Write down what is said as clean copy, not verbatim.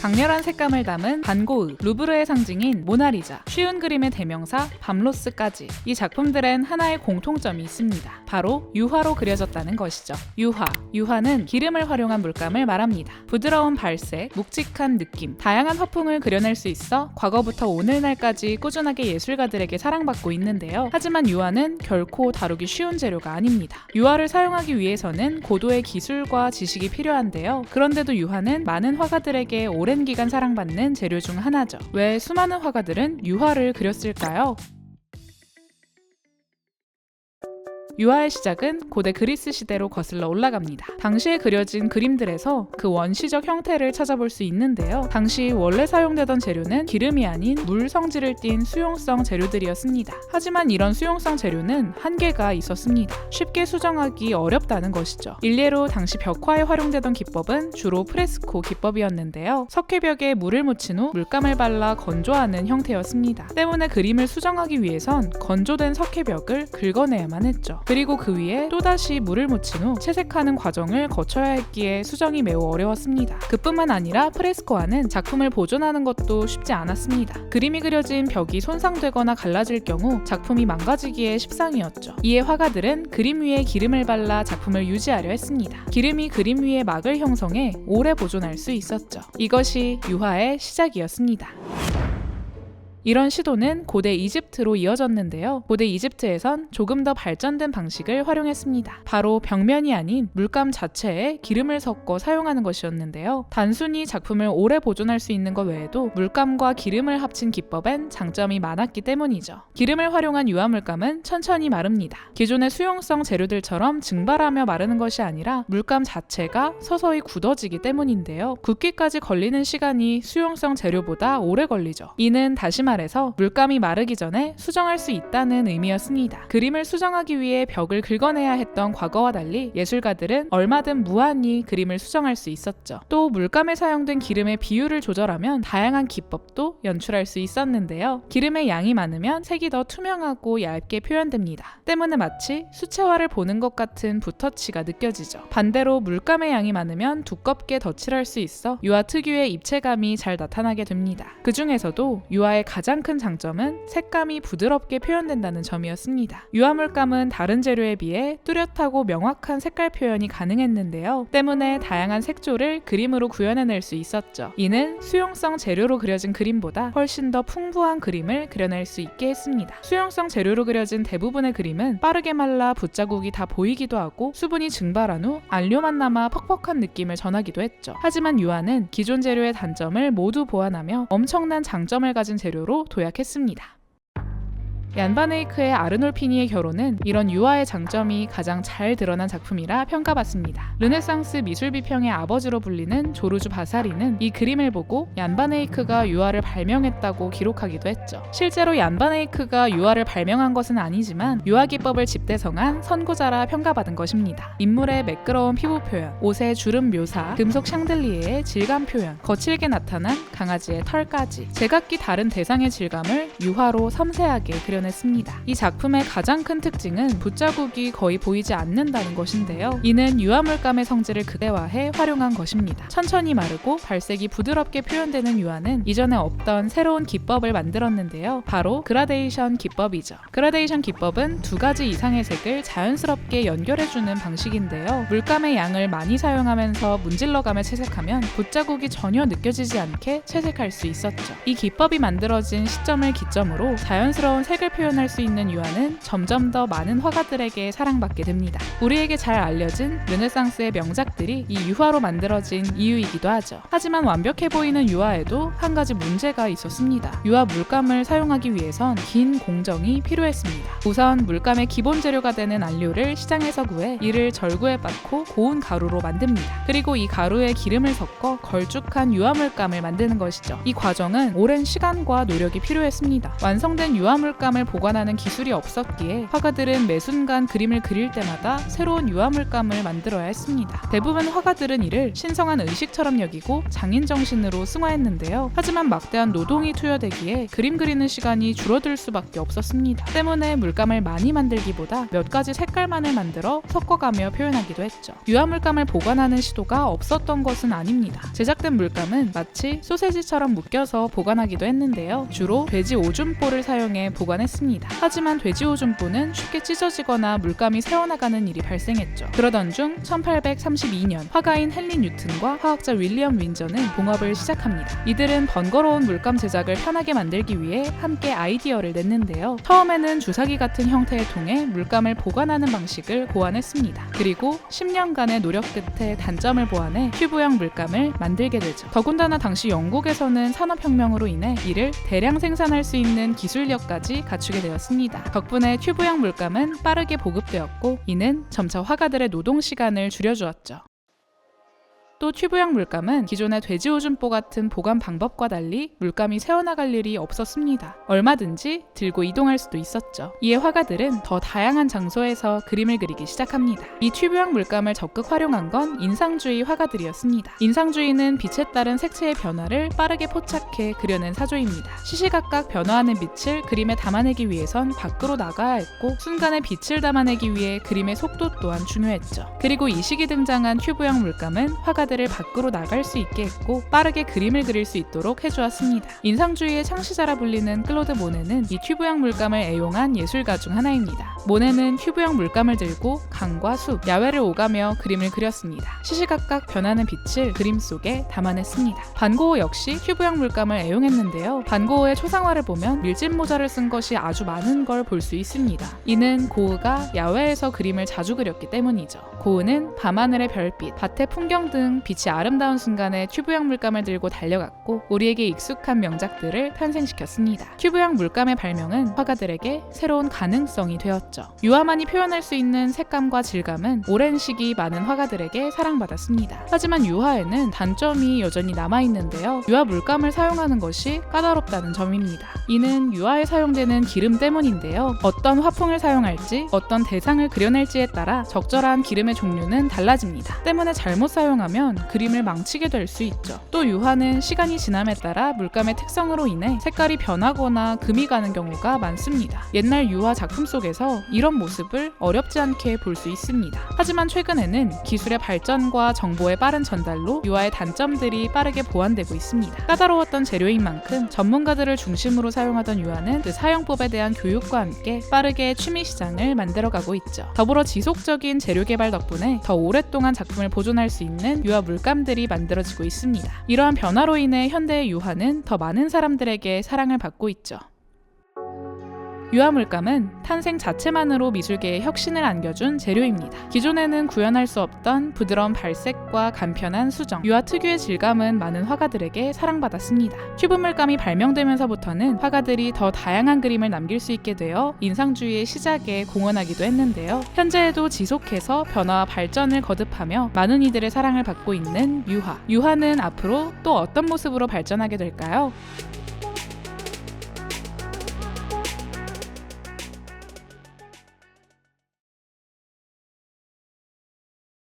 강렬한 색감을 담은 반고흐, 루브르의 상징인 모나리자, 쉬운 그림의 대명사 밤로스까지 이 작품들엔 하나의 공통점이 있습니다. 바로 유화로 그려졌다는 것이죠. 유화는 기름을 활용한 물감을 말합니다. 부드러운 발색, 묵직한 느낌, 다양한 화풍을 그려낼 수 있어 과거부터 오늘날까지 꾸준하게 예술가들에게 사랑받고 있는데요. 하지만 유화는 결코 다루기 쉬운 재료가 아닙니다. 유화를 사용하기 위해서는 고도의 기술과 지식이 필요한데요. 그런데도 유화는 많은 화가들에게 오랜 기간 사랑받는 재료 중 하나죠. 왜 수많은 화가들은 유화를 그렸을까요? 유화의 시작은 고대 그리스 시대로 거슬러 올라갑니다. 당시에 그려진 그림들에서 그 원시적 형태를 찾아볼 수 있는데요. 당시 원래 사용되던 재료는 기름이 아닌 물 성질을 띤 수용성 재료들이었습니다. 하지만 이런 수용성 재료는 한계가 있었습니다. 쉽게 수정하기 어렵다는 것이죠. 일례로 당시 벽화에 활용되던 기법은 주로 프레스코 기법이었는데요. 석회벽에 물을 묻힌 후 물감을 발라 건조하는 형태였습니다. 때문에 그림을 수정하기 위해선 건조된 석회벽을 긁어내야만 했죠. 그리고 그 위에 또다시 물을 묻힌 후 채색하는 과정을 거쳐야 했기에 수정이 매우 어려웠습니다. 그뿐만 아니라 프레스코화는 작품을 보존하는 것도 쉽지 않았습니다. 그림이 그려진 벽이 손상되거나 갈라질 경우 작품이 망가지기에 십상이었죠. 이에 화가들은 그림 위에 기름을 발라 작품을 유지하려 했습니다. 기름이 그림 위에 막을 형성해 오래 보존할 수 있었죠. 이것이 유화의 시작이었습니다. 이런 시도는 고대 이집트로 이어졌는데요. 고대 이집트에선 조금 더 발전된 방식을 활용했습니다. 바로 벽면이 아닌 물감 자체에 기름을 섞어 사용하는 것이었는데요. 단순히 작품을 오래 보존할 수 있는 것 외에도 물감과 기름을 합친 기법엔 장점이 많았기 때문이죠. 기름을 활용한 유화 물감은 천천히 마릅니다. 기존의 수용성 재료들처럼 증발하며 마르는 것이 아니라 물감 자체가 서서히 굳어지기 때문인데요. 굳기까지 걸리는 시간이 수용성 재료보다 오래 걸리죠. 이는 다시 말해서 물감이 마르기 전에 수정할 수 있다는 의미였습니다. 그림을 수정하기 위해 벽을 긁어내야 했던 과거와 달리 예술가들은 얼마든 무한히 그림을 수정할 수 있었죠. 또 물감에 사용된 기름의 비율을 조절하면 다양한 기법도 연출할 수 있었는데요. 기름의 양이 많으면 색이 더 투명하고 얇게 표현됩니다. 때문에 마치 수채화를 보는 것 같은 붓터치가 느껴지죠. 반대로 물감의 양이 많으면 두껍게 덧칠할 수 있어 유화 특유의 입체감이 잘 나타나게 됩니다. 그 중에서도 유화의 가장 큰 장점은 색감이 부드럽게 표현된다는 점이었습니다. 유화 물감은 다른 재료에 비해 뚜렷하고 명확한 색깔 표현이 가능했는데요. 때문에 다양한 색조를 그림으로 구현해낼 수 있었죠. 이는 수용성 재료로 그려진 그림보다 훨씬 더 풍부한 그림을 그려낼 수 있게 했습니다. 수용성 재료로 그려진 대부분의 그림은 빠르게 말라 붓자국이 다 보이기도 하고 수분이 증발한 후 안료만 남아 퍽퍽한 느낌을 전하기도 했죠. 하지만 유화는 기존 재료의 단점을 모두 보완하며 엄청난 장점을 가진 재료로 도약했습니다. 얀 반 에이크의 아르놀피니의 결혼은 이런 유화의 장점이 가장 잘 드러난 작품이라 평가받습니다. 르네상스 미술 비평의 아버지로 불리는 조르주 바사리는 이 그림을 보고 얀 반 에이크가 유화를 발명했다고 기록하기도 했죠. 실제로 얀 반 에이크가 유화를 발명한 것은 아니지만 유화 기법을 집대성한 선구자라 평가받은 것입니다. 인물의 매끄러운 피부 표현, 옷의 주름 묘사, 금속 샹들리에의 질감 표현, 거칠게 나타난 강아지의 털까지 제각기 다른 대상의 질감을 유화로 섬세하게 그려냈습니다. 이 작품의 가장 큰 특징은 붓자국이 거의 보이지 않는다는 것인데요. 이는 유화 물감의 성질을 극대화해 활용한 것입니다. 천천히 마르고 발색이 부드럽게 표현되는 유화는 이전에 없던 새로운 기법을 만들었는데요. 바로 그라데이션 기법이죠. 그라데이션 기법은 두 가지 이상의 색을 자연스럽게 연결해주는 방식인데요. 물감의 양을 많이 사용하면서 문질러가며 채색하면 붓자국이 전혀 느껴지지 않게 채색할 수 있었죠. 이 기법이 만들어진 시점을 기점으로 자연스러운 색을 표현할 수 있는 유화는 점점 더 많은 화가들에게 사랑받게 됩니다. 우리에게 잘 알려진 르네상스의 명작들이 이 유화로 만들어진 이유이기도 하죠. 하지만 완벽해 보이는 유화에도 한 가지 문제가 있었습니다. 유화 물감을 사용하기 위해선 긴 공정이 필요했습니다. 우선 물감의 기본 재료가 되는 안료를 시장에서 구해 이를 절구에 빻고 고운 가루로 만듭니다. 그리고 이 가루에 기름을 섞어 걸쭉한 유화 물감을 만드는 것이죠. 이 과정은 오랜 시간과 노력이 필요했습니다. 완성된 유화 물감을 물감을 보관하는 기술이 없었기에 화가들은 매 순간 그림을 그릴 때마다 새로운 유화 물감을 만들어야 했습니다. 대부분 화가들은 이를 신성한 의식처럼 여기고 장인 정신으로 승화했는데요. 하지만 막대한 노동이 투여되기에 그림 그리는 시간이 줄어들 수밖에 없었습니다. 때문에 물감을 많이 만들기보다 몇 가지 색깔만을 만들어 섞어가며 표현하기도 했죠. 유화 물감을 보관하는 시도가 없었던 것은 아닙니다. 제작된 물감은 마치 소세지처럼 묶여서 보관하기도 했는데요. 주로 돼지 오줌볼을 사용해 보관했습니다. 하지만 돼지 오줌볼은 쉽게 찢어지거나 물감이 새어나가는 일이 발생했죠. 그러던 중 1832년 화가인 헨리 뉴튼과 화학자 윌리엄 윈저는 봉업을 시작합니다. 이들은 번거로운 물감 제작을 편하게 만들기 위해 함께 아이디어를 냈는데요. 처음에는 주사기 같은 형태의 통에 물감을 보관하는 방식을 고안했습니다. 그리고 10년간의 노력 끝에 단점을 보완해 튜브형 물감을 만들게 되죠. 더군다나 당시 영국에서는 산업혁명으로 인해 이를 대량 생산할 수 있는 기술력까지 갖추게 되었습니다. 덕분에 튜브형 물감은 빠르게 보급되었고 이는 점차 화가들의 노동 시간을 줄여주었죠. 또 튜브형 물감은 기존의 돼지 오줌보 같은 보관 방법과 달리 물감이 새어나갈 일이 없었습니다. 얼마든지 들고 이동할 수도 있었죠. 이에 화가들은 더 다양한 장소에서 그림을 그리기 시작합니다. 이 튜브형 물감을 적극 활용한 건 인상주의 화가들이었습니다. 인상주의는 빛에 따른 색채의 변화를 빠르게 포착해 그려낸 사조입니다. 시시각각 변화하는 빛을 그림에 담아내기 위해선 밖으로 나가야 했고 순간의 빛을 담아내기 위해 그림의 속도 또한 중요했죠. 그리고 이 시기 등장한 튜브형 물감은 화가들을 밖으로 나갈 수 있게 했고 빠르게 그림을 그릴 수 있도록 해주었습니다. 인상주의의 창시자라 불리는 클로드 모네는 이 튜브형 물감을 애용한 예술가 중 하나입니다. 모네는 튜브형 물감을 들고 강과 숲, 야외를 오가며 그림을 그렸습니다. 시시각각 변하는 빛을 그림 속에 담아냈습니다. 반 고흐 역시 튜브형 물감을 애용했는데요. 반 고흐의 초상화를 보면 밀짚 모자를 쓴 것이 아주 많은 걸 볼 수 있습니다. 이는 고흐가 야외에서 그림을 자주 그렸기 때문이죠. 고흐는 밤하늘의 별빛, 밭의 풍경 등 빛이 아름다운 순간에 튜브형 물감을 들고 달려갔고 우리에게 익숙한 명작들을 탄생시켰습니다. 튜브형 물감의 발명은 화가들에게 새로운 가능성이 되었죠. 유화만이 표현할 수 있는 색감과 질감은 오랜 시기 많은 화가들에게 사랑받았습니다. 하지만 유화에는 단점이 여전히 남아있는데요. 유화 물감을 사용하는 것이 까다롭다는 점입니다. 이는 유화에 사용되는 기름 때문인데요. 어떤 화풍을 사용할지, 어떤 대상을 그려낼지에 따라 적절한 기름의 종류는 달라집니다. 때문에 잘못 사용하면 그림을 망치게 될 수 있죠. 또 유화는 시간이 지남에 따라 물감의 특성으로 인해 색깔이 변하거나 금이 가는 경우가 많습니다. 옛날 유화 작품 속에서 이런 모습을 어렵지 않게 볼 수 있습니다. 하지만 최근에는 기술의 발전과 정보의 빠른 전달로 유화의 단점들이 빠르게 보완되고 있습니다. 까다로웠던 재료인 만큼 전문가들을 중심으로 사용하던 유화는 그 사용법에 대한 교육과 함께 빠르게 취미 시장을 만들어가고 있죠. 더불어 지속적인 재료 개발 덕분에 더 오랫동안 작품을 보존할 수 있는 유화 물감들이 만들어지고 있습니다. 이러한 변화로 인해 현대의 유화는 더 많은 사람들에게 사랑을 받고 있죠. 유화 물감은 탄생 자체만으로 미술계에 혁신을 안겨준 재료입니다. 기존에는 구현할 수 없던 부드러운 발색과 간편한 수정, 유화 특유의 질감은 많은 화가들에게 사랑받았습니다. 튜브 물감이 발명되면서부터는 화가들이 더 다양한 그림을 남길 수 있게 되어 인상주의의 시작에 공헌하기도 했는데요. 현재에도 지속해서 변화와 발전을 거듭하며 많은 이들의 사랑을 받고 있는 유화. 유화는 앞으로 또 어떤 모습으로 발전하게 될까요?